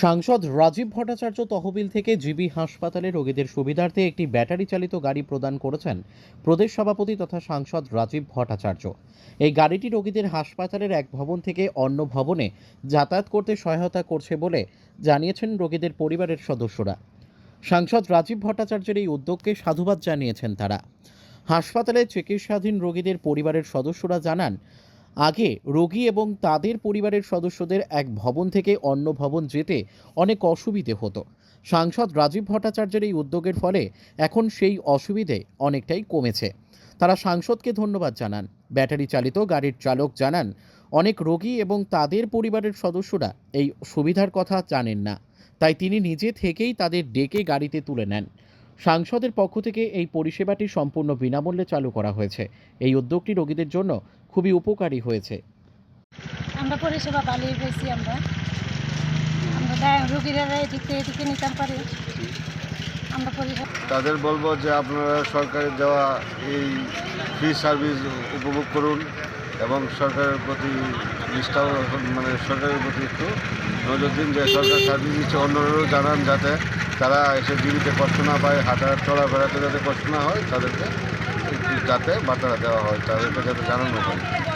সাংসদ রাজীব ভট্টাচার্য তহবিল থেকে জিবি হাসপাতালে রোগীদের সুবিধার্থে একটি ব্যাটারি চালিত গাড়ি প্রদান করেছেন প্রদেশ সভাপতি তথা সাংসদ রাজীব ভট্টাচার্য। এই গাড়িটি রোগীদের হাসপাতালের এক ভবন থেকে অন্য ভবনে যাতায়াত করতে সহায়তা করছে বলে জানিয়েছেন রোগীদের পরিবারের সদস্যরা। সাংসদ রাজীব ভট্টাচার্যের এই উদ্যোগকে সাধুবাদ জানিয়েছেন তারা। হাসপাতালে চিকিৎসাধীন রোগীদের পরিবারের সদস্যরা জানান, আগে রোগী এবং তাদের পরিবারের সদস্যদের এক ভবন থেকে অন্য ভবন যেতে অনেক অসুবিধে হতো। সাংসদ রাজীব ভট্টাচার্যের এই উদ্যোগের ফলে এখন সেই অসুবিধে অনেকটাই কমেছে। তারা সাংসদকে ধন্যবাদ জানান। ব্যাটারি চালিত গাড়ির চালক জানান, অনেক রোগী এবং তাদের পরিবারের সদস্যরা এই সুবিধার কথা জানেন না, তাই তিনি নিজে থেকেই তাদের ডেকে গাড়িতে তুলে নেন। সাংসদের পক্ষ থেকে এই পরিষেবাটি সম্পূর্ণ বিনামূল্যে চালু করা হয়েছে। এই উদ্যোগটি রোগীদের জন্য খুবই উপকারী হয়েছে। আমরা পরিষেবা ভালোই পেয়েছি। আমরা রোগীরা এদিকে নিতে পারি। আমরা পরিষেবা তাদের বলবো যে আপনারা সরকারের দেওয়া এই ফ্রি সার্ভিস উপভোগ করুন এবং সরকারের প্রতি নিষ্ঠাও সরকারের প্রতি একটু নজর দিন যে সরকার সার্ভিস দিচ্ছে, অন্যরাও জানান যাতে তারা এসে জীবিতে কষ্ট না পায়, হাঁটা চলাফেরাতে যাতে কষ্ট না হয়, তাদেরকে যাতে বার্তা দেওয়া হয়, তাদেরকে যাতে জানানো হয়।